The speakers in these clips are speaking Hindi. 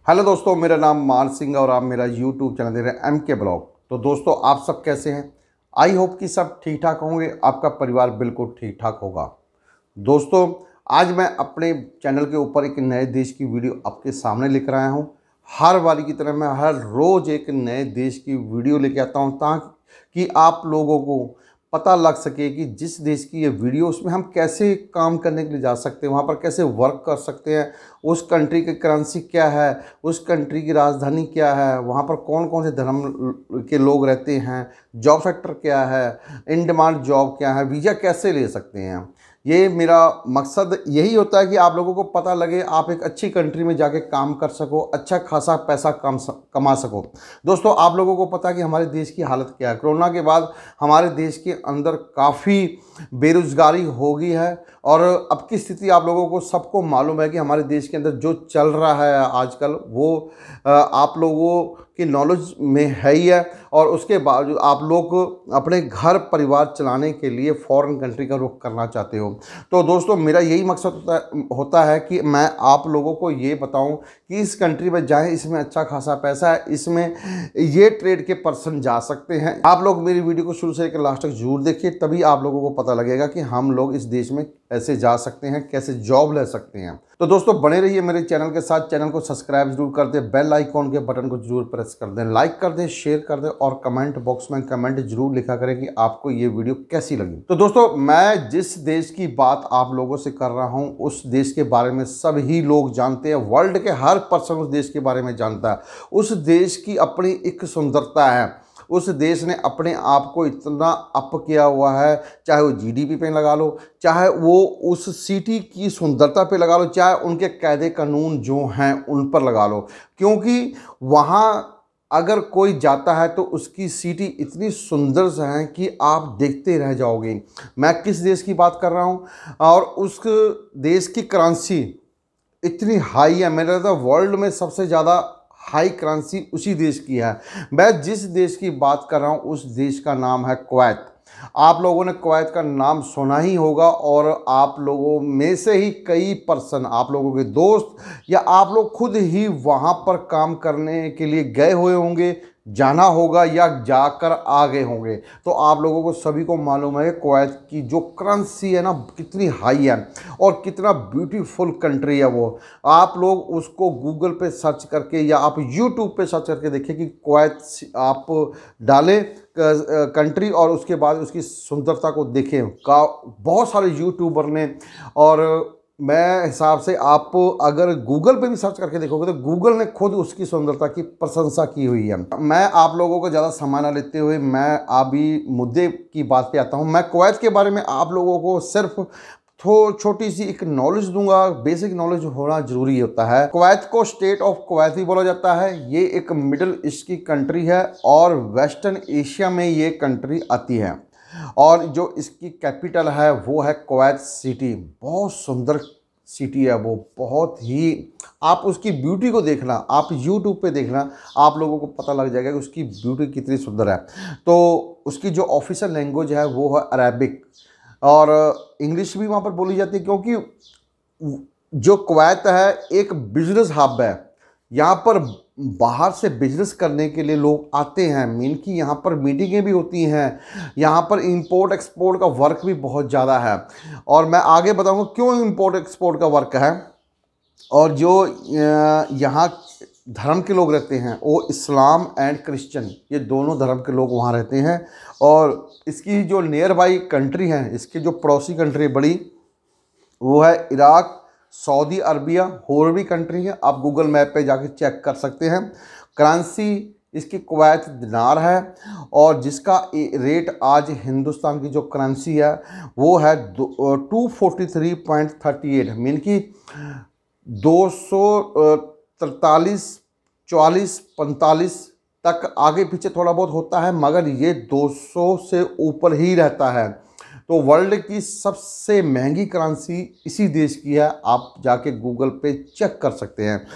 हेलो दोस्तों, मेरा नाम मान सिंह और आप मेरा यूट्यूब चैनल देख रहे हैं MK ब्लॉग। तो दोस्तों, आप सब कैसे हैं? आई होप कि सब ठीक ठाक होंगे, आपका परिवार बिल्कुल ठीक ठाक होगा। दोस्तों, आज मैं अपने चैनल के ऊपर एक नए देश की वीडियो आपके सामने लेकर आया हूं। हर बारी की तरह मैं हर रोज़ एक नए देश की वीडियो लेके आता हूं ताकि आप लोगों को पता लग सके कि जिस देश की ये वीडियो, उसमें हम कैसे काम करने के लिए जा सकते हैं, वहाँ पर कैसे वर्क कर सकते हैं, उस कंट्री की करेंसी क्या है, उस कंट्री की राजधानी क्या है, वहाँ पर कौन कौन से धर्म के लोग रहते हैं, जॉब सेक्टर क्या है, इन डिमांड जॉब क्या है, वीज़ा कैसे ले सकते हैं। ये मेरा मकसद यही होता है कि आप लोगों को पता लगे, आप एक अच्छी कंट्री में जाके काम कर सको, अच्छा खासा पैसा कमा सको। दोस्तों, आप लोगों को पता है कि हमारे देश की हालत क्या है। कोरोना के बाद हमारे देश के अंदर काफ़ी बेरोज़गारी हो गई है और अब की स्थिति आप लोगों को सबको मालूम है कि हमारे देश के अंदर जो चल रहा है आजकल, वो आप लोगों की नॉलेज में है ही है। और उसके बावजूद आप लोग अपने घर परिवार चलाने के लिए फॉरेन कंट्री का रुख करना चाहते हो। तो दोस्तों, मेरा यही मकसद होता है कि मैं आप लोगों को ये बताऊं कि इस कंट्री में जाएं, इसमें अच्छा खासा पैसा है, इसमें ये ट्रेड के पर्सन जा सकते हैं। आप लोग मेरी वीडियो को शुरू से लेकर लास्ट तक जरूर देखिए, तभी आप लोगों को पता लगेगा कि हम लोग इस देश में कैसे जा सकते हैं, कैसे जॉब ले सकते हैं। तो दोस्तों, बने रहिए मेरे चैनल के साथ। चैनल को सब्सक्राइब जरूर कर दें, बेल आइकॉन के बटन को जरूर प्रेस कर दें, लाइक कर दें, शेयर कर दें और कमेंट बॉक्स में कमेंट जरूर लिखा करें कि आपको ये वीडियो कैसी लगी। तो दोस्तों, मैं जिस देश की बात आप लोगों से कर रहा हूं, उस देश के बारे में सभी लोग जानते हैं। वर्ल्ड के हर पर्सन उस देश के बारे में जानता है। उस देश की अपनी एक सुंदरता है। उस देश ने अपने आप को इतना अप किया हुआ है, चाहे वो GDP पे लगा लो, चाहे वो उस सिटी की सुंदरता पे लगा लो, चाहे उनके कायदे कानून जो हैं उन पर लगा लो। क्योंकि वहाँ अगर कोई जाता है तो उसकी सिटी इतनी सुंदर है कि आप देखते रह जाओगे। मैं किस देश की बात कर रहा हूँ, और उस देश की करेंसी इतनी हाई है। मेरे लगता है वर्ल्ड में सबसे ज़्यादा हाई करेंसी उसी देश की है। मैं जिस देश की बात कर रहा हूँ उस देश का नाम है कुवैत। आप लोगों ने कुवैत का नाम सुना ही होगा और आप लोगों में से ही कई पर्सन, आप लोगों के दोस्त या आप लोग खुद ही वहाँ पर काम करने के लिए गए हुए होंगे, जाना होगा या जाकर आ गए होंगे। तो आप लोगों को सभी को मालूम है कि कुवैत की जो करेंसी है ना, कितनी हाई है और कितना ब्यूटीफुल कंट्री है वो। आप लोग उसको गूगल पे सर्च करके या आप यूट्यूब पे सर्च करके देखिए कि कुवैत आप डालें कंट्री और उसके बाद उसकी सुंदरता को देखें। बहुत सारे यूट्यूबर ने, और मैं हिसाब से आप अगर गूगल पे भी सर्च करके देखोगे तो गूगल ने खुद उसकी सुंदरता की प्रशंसा की हुई है। मैं आप लोगों को ज़्यादा समय ना लेते हुए मैं अभी मुद्दे की बात पे आता हूँ। मैं कुवैत के बारे में आप लोगों को सिर्फ छोटी सी एक नॉलेज दूंगा। बेसिक नॉलेज होना जरूरी होता है। कुवैत को स्टेट ऑफ कुवैत भी बोला जाता है। ये एक मिडिल ईस्ट की कंट्री है और वेस्टर्न एशिया में ये कंट्री आती है। और जो इसकी कैपिटल है वो है कुवैत सिटी। बहुत सुंदर सिटी है वो, बहुत ही। आप उसकी ब्यूटी को देखना, आप यूट्यूब पे देखना, आप लोगों को पता लग जाएगा कि उसकी ब्यूटी कितनी सुंदर है। तो उसकी जो ऑफिशियल लैंग्वेज है वो है अरेबिक और इंग्लिश भी वहाँ पर बोली जाती है। क्योंकि जो कुवैत है एक बिजनेस हब है। यहाँ पर बाहर से बिजनेस करने के लिए लोग आते हैं। मीन कि यहाँ पर मीटिंगें भी होती हैं। यहाँ पर इंपोर्ट एक्सपोर्ट का वर्क भी बहुत ज़्यादा है और मैं आगे बताऊँगा क्यों इंपोर्ट एक्सपोर्ट का वर्क है। और जो यहाँ धर्म के लोग रहते हैं वो इस्लाम एंड क्रिश्चियन, ये दोनों धर्म के लोग वहाँ रहते हैं। और इसकी जो नियर बाई कंट्री हैं, इसकी जो पड़ोसी कंट्री बड़ी, वो है इराक, सऊदी अरबिया, और भी कंट्री है। आप गूगल मैप पे जाके चेक कर सकते हैं। करेंसी इसकी कुवैत दिनार है और जिसका रेट आज हिंदुस्तान की जो करेंसी है वो है 243.38, मीन कि 243, 44, 45 तक आगे पीछे थोड़ा बहुत होता है, मगर ये 200 से ऊपर ही रहता है। तो वर्ल्ड की सबसे महंगी करेंसी इसी देश की है। आप जाके गूगल पे चेक कर सकते हैं।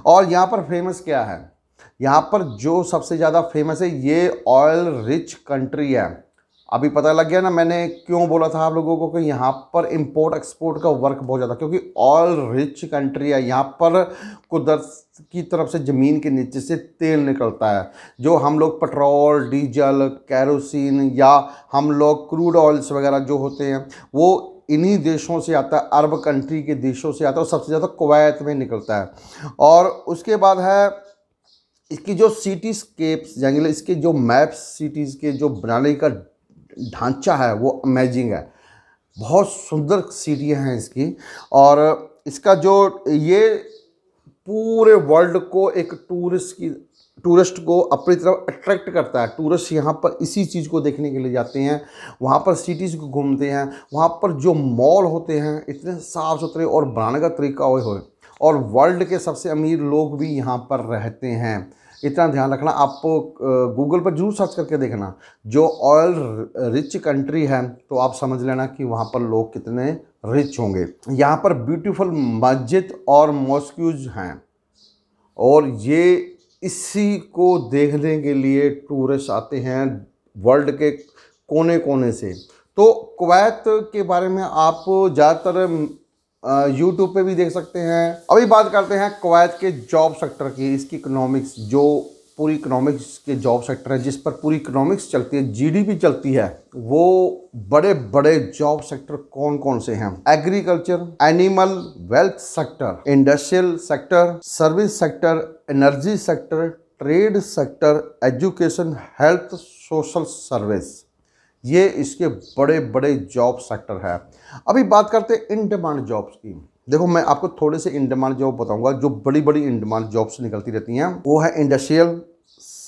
और यहाँ पर फेमस क्या है, यहाँ पर जो सबसे ज़्यादा फेमस है, ये ऑयल रिच कंट्री है। अभी पता लग गया ना मैंने क्यों बोला था आप लोगों को कि यहाँ पर इंपोर्ट एक्सपोर्ट का वर्क बहुत ज़्यादा, क्योंकि ऑयल रिच कंट्री है। यहाँ पर कुदरत की तरफ से ज़मीन के नीचे से तेल निकलता है, जो हम लोग पेट्रोल, डीजल, केरोसिन या हम लोग क्रूड ऑयल्स वगैरह जो होते हैं वो इन्हीं देशों से आता है, अरब कंट्री के देशों से आता है, और सबसे ज़्यादा कुवैत में निकलता है। और उसके बाद है इसकी जो सिटी स्केप्स जाएंगे, इसके जो मैप्स सिटीज़ के जो बनाने का ढांचा है वो अमेजिंग है, बहुत सुंदर सिटियाँ हैं इसकी। और इसका जो ये पूरे वर्ल्ड को एक टूरिस्ट को अपनी तरफ अट्रैक्ट करता है। टूरिस्ट यहाँ पर इसी चीज़ को देखने के लिए जाते हैं, वहाँ पर सिटीज़ को घूमते हैं, वहाँ पर जो मॉल होते हैं इतने साफ़ सुथरे और बनाने का तरीका हुए, और वर्ल्ड के सबसे अमीर लोग भी यहाँ पर रहते हैं। इतना ध्यान रखना, आप गूगल पर जरूर सर्च करके देखना, जो ऑयल रिच कंट्री है तो आप समझ लेना कि वहाँ पर लोग कितने रिच होंगे। यहाँ पर ब्यूटीफुल मस्जिद और मॉस्क्यूज हैं, और ये इसी को देखने के लिए टूरिस्ट आते हैं वर्ल्ड के कोने कोने से। तो कुवैत के बारे में आप ज़्यादातर यूट्यूब पे भी देख सकते हैं। अभी बात करते हैं कुवैत के जॉब सेक्टर की, इसकी इकोनॉमिक्स, जो पूरी इकोनॉमिक्स के जॉब सेक्टर है जिस पर पूरी इकोनॉमिक्स चलती है, जीडीपी चलती है, वो बड़े बड़े जॉब सेक्टर कौन कौन से हैं? Agriculture, animal wealth sector, industrial sector, service sector, energy sector, trade sector, education, health, social service, ये इसके बड़े बड़े जॉब सेक्टर है। अभी बात करते हैं इन डिमांड जॉब्स की। देखो मैं आपको थोड़े से इन डिमांड जॉब बताऊंगा जो बड़ी बड़ी इन डिमांड जॉब्स निकलती रहती हैं। वो है industrial,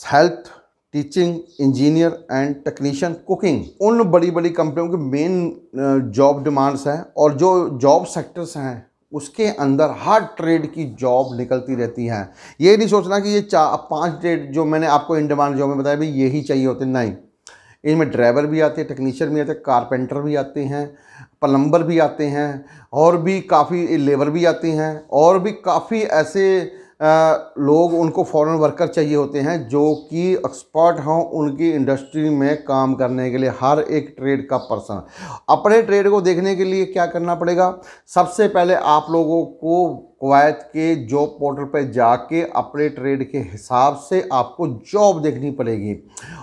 health, teaching, engineer and technician, cooking. उन बड़ी बड़ी कंपनियों के मेन जॉब डिमांड्स हैं, और जो जॉब सेक्टर्स हैं उसके अंदर हर ट्रेड की जॉब निकलती रहती हैं। ये नहीं सोचना कि ये 4-5 ट्रेड जो मैंने आपको इन डिमांड जॉब में बताया भाई यही चाहिए होते, नहीं। इनमें ड्राइवर भी आते हैं, टेक्नीशियन भी आते हैं, कारपेंटर भी आते हैं, प्लम्बर भी आते हैं, और भी काफ़ी लेबर भी आते हैं, और भी काफ़ी ऐसे लोग उनको फॉरेन वर्कर चाहिए होते हैं जो कि एक्सपर्ट हों उनकी इंडस्ट्री में काम करने के लिए। हर एक ट्रेड का पर्सन अपने ट्रेड को देखने के लिए क्या करना पड़ेगा? सबसे पहले आप लोगों को कुवैत के जॉब पोर्टल पर जाके अपने ट्रेड के हिसाब से आपको जॉब देखनी पड़ेगी।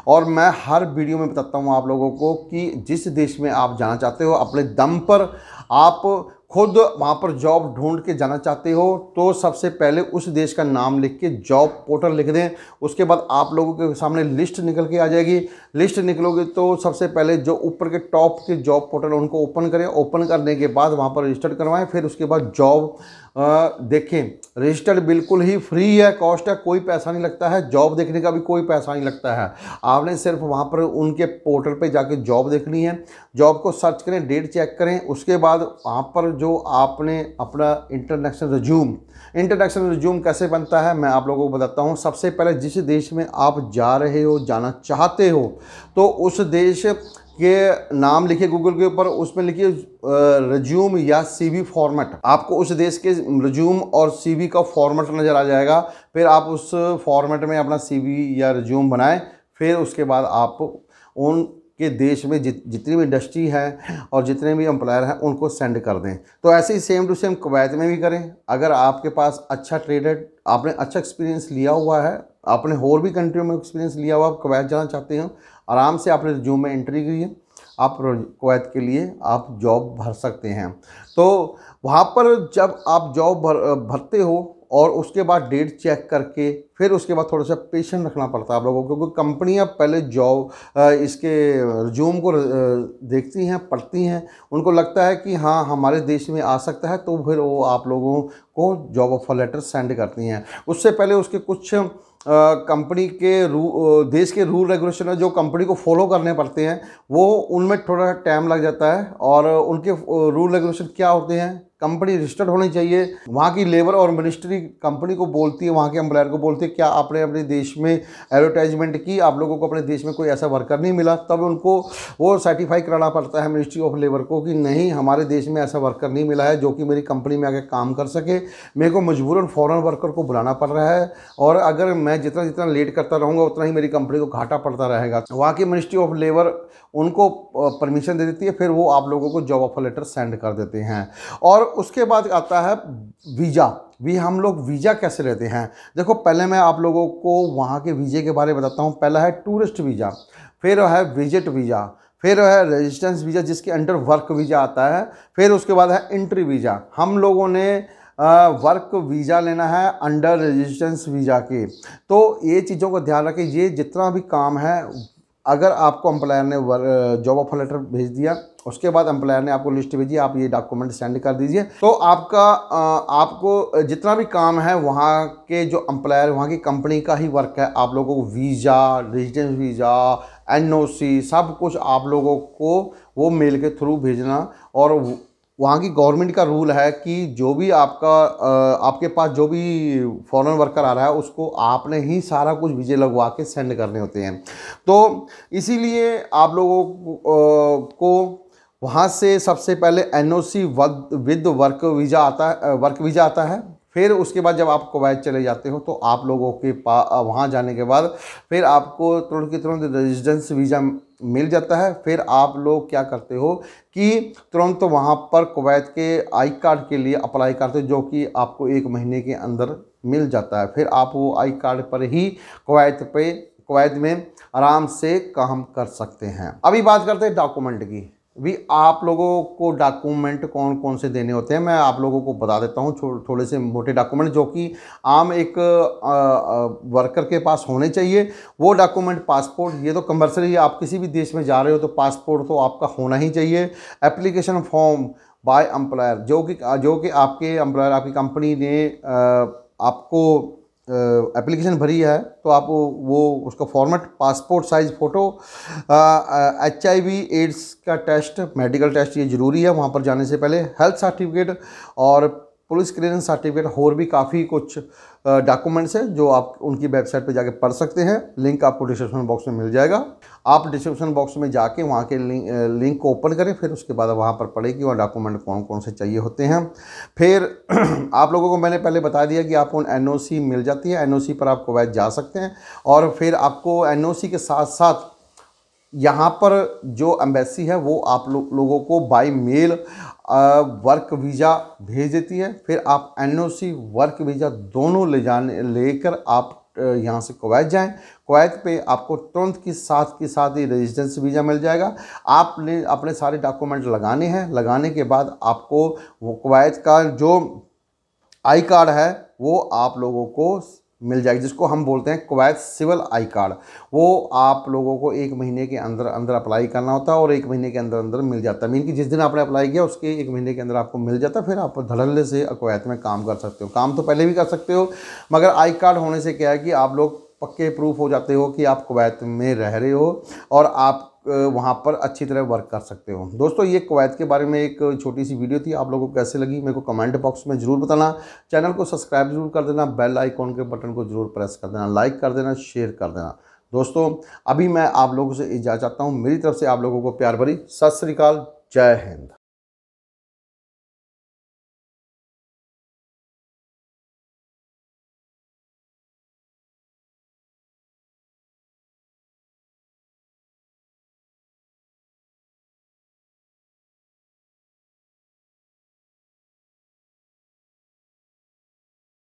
और मैं हर वीडियो में बताता हूँ आप लोगों को कि जिस देश में आप जाना चाहते हो, अपने दम पर आप खुद वहाँ पर जॉब ढूंढ के जाना चाहते हो, तो सबसे पहले उस देश का नाम लिख के जॉब पोर्टल लिख दें। उसके बाद आप लोगों के सामने लिस्ट निकल के आ जाएगी। लिस्ट निकलोगे तो सबसे पहले जो ऊपर के टॉप के जॉब पोर्टल उनको ओपन करें। ओपन करने के बाद वहाँ पर रजिस्टर करवाएं। फिर उसके बाद जॉब देखें। रजिस्टर बिल्कुल ही फ्री है, कॉस्ट है, कोई पैसा नहीं लगता है। जॉब देखने का भी कोई पैसा नहीं लगता है। आपने सिर्फ वहाँ पर उनके पोर्टल पे जाके जॉब देखनी है। जॉब को सर्च करें, डेट चेक करें। उसके बाद वहाँ पर जो आपने अपना इंटरनेशनल रिज्यूम कैसे बनता है मैं आप लोगों को बताता हूँ। सबसे पहले जिस देश में आप जा रहे हो, जाना चाहते हो, तो उस देश के नाम लिखिए गूगल के ऊपर, उसमें लिखिए रिज्यूम या सीवी फॉर्मेट। आपको उस देश के रिज्यूम और सीवी का फॉर्मेट नज़र आ जाएगा। फिर आप उस फॉर्मेट में अपना सीवी या रिज्यूम बनाएं। फिर उसके बाद आप उनके देश में जितनी भी इंडस्ट्री है और जितने भी एम्प्लॉयर हैं उनको सेंड कर दें। तो ऐसे ही सेम टू सेम कुवैत में भी करें। अगर आपके पास अच्छा ट्रेडेड, आपने अच्छा एक्सपीरियंस लिया हुआ है, आपने और भी कंट्रियों में एक्सपीरियंस लिया हुआ, आप कुवैत जाना चाहते हैं, आराम से आपने रिज्यूम में एंट्री करिए, आप कुवैत के लिए आप जॉब भर सकते हैं। तो वहाँ पर जब आप जॉब भरते हो और उसके बाद डेट चेक करके फिर उसके बाद थोड़ा सा पेशेंस रखना पड़ता है आप लोगों को, क्योंकि कंपनियां पहले जॉब इसके रिज्यूम को देखती हैं, पढ़ती हैं। उनको लगता है कि हाँ हमारे देश में आ सकता है, तो फिर वो आप लोगों को जॉब ऑफर लेटर सेंड करती हैं। उससे पहले उसके कुछ कंपनी के देश के रूल रेगुलेशन है जो कंपनी को फॉलो करने पड़ते हैं, वो उनमें थोड़ा टाइम लग जाता है। और उनके रूल रेगुलेशन क्या होते हैं, कंपनी रजिस्टर्ड होनी चाहिए। वहाँ की लेबर और मिनिस्ट्री कंपनी को बोलती है, वहाँ के एम्प्लॉयर को बोलती है क्या आपने अपने देश में एडवर्टाइजमेंट की, आप लोगों को अपने देश में कोई ऐसा वर्कर नहीं मिला, तब उनको वो सर्टिफाई कराना पड़ता है मिनिस्ट्री ऑफ लेबर को कि नहीं हमारे देश में ऐसा वर्कर नहीं मिला है जो कि मेरी कंपनी में आके काम कर सके, मेरे को मजबूरन फॉरेन वर्कर को बुलाना पड़ रहा है और अगर मैं जितना जितना लेट करता रहूँगा उतना ही मेरी कंपनी को घाटा पड़ता रहेगा। वहाँ की मिनिस्ट्री ऑफ लेबर उनको परमिशन दे देती है, फिर वो आप लोगों को जॉब ऑफर लेटर सेंड कर देते हैं। और उसके बाद आता है वीज़ा। हम लोग वीज़ा कैसे लेते हैं, देखो पहले मैं आप लोगों को वहाँ के वीज़े के बारे में बताता हूँ। पहला है टूरिस्ट वीज़ा, फिर है विजिट वीज़ा, फिर है रेजिस्टेंस वीज़ा जिसके अंडर वर्क वीज़ा आता है, फिर उसके बाद है एंट्री वीज़ा। हम लोगों ने वर्क वीज़ा लेना है अंडर रेजिस्टेंस वीज़ा के। तो ये चीज़ों को ध्यान रखें, ये जितना भी काम है अगर आपको एम्प्लॉयर ने जॉब ऑफर लेटर भेज दिया, उसके बाद एम्प्लॉयर ने आपको लिस्ट भेजी, आप ये डॉक्यूमेंट सेंड कर दीजिए, तो आपका आपको जितना भी काम है वहाँ के जो एम्प्लॉयर वहाँ की कंपनी का ही वर्क है, आप लोगों को वीज़ा, रेजिडेंस वीज़ा, एनओसी सब कुछ आप लोगों को वो मेल के थ्रू भेजना। और वहाँ की गवर्नमेंट का रूल है कि जो भी आपके पास जो भी फॉरेन वर्कर आ रहा है उसको आपने ही सारा कुछ वीज़े लगवा के सेंड करने होते हैं। तो इसीलिए आप लोगों को वहाँ से सबसे पहले एनओसी विद वर्क वीज़ा आता है। फिर उसके बाद जब आप कुवैत चले जाते हो तो आप लोगों के वहाँ जाने के बाद फिर आपको तुरंत की तुरंत रेजिडेंस वीज़ा मिल जाता है। फिर आप लोग क्या करते हो कि तुरंत वहाँ पर कुवैत के आई कार्ड के लिए अप्लाई करते हो, जो कि आपको 1 महीने के अंदर मिल जाता है। फिर आप वो आई कार्ड पर ही कुवैत में आराम से काम कर सकते हैं। अभी बात करते हैं डॉक्यूमेंट की। भी आप लोगों को डॉक्यूमेंट कौन कौन से देने होते हैं मैं आप लोगों को बता देता हूँ। थोड़े से मोटे डॉक्यूमेंट जो कि आम एक वर्कर के पास होने चाहिए। वो डॉक्यूमेंट पासपोर्ट, ये तो कंपल्सरी है, आप किसी भी देश में जा रहे हो तो पासपोर्ट तो आपका होना ही चाहिए। एप्लीकेशन फॉर्म बाय एम्प्लॉयर, जो कि आपके एम्प्लॉयर आपकी कंपनी ने आपको एप्लीकेशन भरी है तो आप वो उसका format, passport size photo, HIV AIDS का टेस्ट, मेडिकल टेस्ट ये ज़रूरी है वहाँ पर जाने से पहले, हेल्थ सर्टिफिकेट और पुलिस क्लियरेंस सर्टिफिकेट, और भी काफ़ी कुछ डॉक्यूमेंट्स हैं जो आप उनकी वेबसाइट पे जाके पढ़ सकते हैं। लिंक आपको डिस्क्रिप्शन बॉक्स में मिल जाएगा। आप डिस्क्रिप्शन बॉक्स में जाके वहाँ के लिंक को ओपन करें, फिर उसके बाद वहाँ पर पढ़ें कि वहाँ डॉक्यूमेंट कौन कौन से चाहिए होते हैं। फिर आप लोगों को मैंने पहले बता दिया कि आपको NOC मिल जाती है, NOC पर आप कुवैत जा सकते हैं। और फिर आपको NOC के साथ साथ यहाँ पर जो एम्बेसी है वो आप लोगों को बाय मेल वर्क वीज़ा भेज देती है। फिर आप NOC वर्क वीज़ा दोनों लेकर आप यहाँ से कुवैत जाएं। कुवैत पे आपको तुरंत के साथ ही रेजिडेंस वीज़ा मिल जाएगा। आपने अपने सारे डॉक्यूमेंट लगाने हैं। लगाने के बाद आपको वो कुवैत का जो आई कार्ड है वो आप लोगों को मिल जाएगी, जिसको हम बोलते हैं कुवैत सिविल आई कार्ड। वो आप लोगों को 1 महीने के अंदर अप्लाई करना होता है और 1 महीने के अंदर मिल जाता है। मीन कि जिस दिन आपने अप्लाई किया उसके 1 महीने के अंदर आपको मिल जाता है। फिर आप धड़ल्ले से कुवैत में काम कर सकते हो। काम तो पहले भी कर सकते हो, मगर आई कार्ड होने से क्या है कि आप लोग पक्के प्रूफ हो जाते हो कि आप कुवैत में रह रहे हो और आप वहाँ पर अच्छी तरह वर्क कर सकते हो। दोस्तों ये कुवैत के बारे में एक छोटी सी वीडियो थी, आप लोगों को कैसे लगी मेरे को कमेंट बॉक्स में ज़रूर बताना। चैनल को सब्सक्राइब जरूर कर देना, बेल आइकॉन के बटन को ज़रूर प्रेस कर देना, लाइक कर देना, शेयर कर देना। दोस्तों अभी मैं आप लोगों से इजाज़त चाहता हूँ। मेरी तरफ से आप लोगों को प्यार भरी सत श्री अकाल, जय हिंद।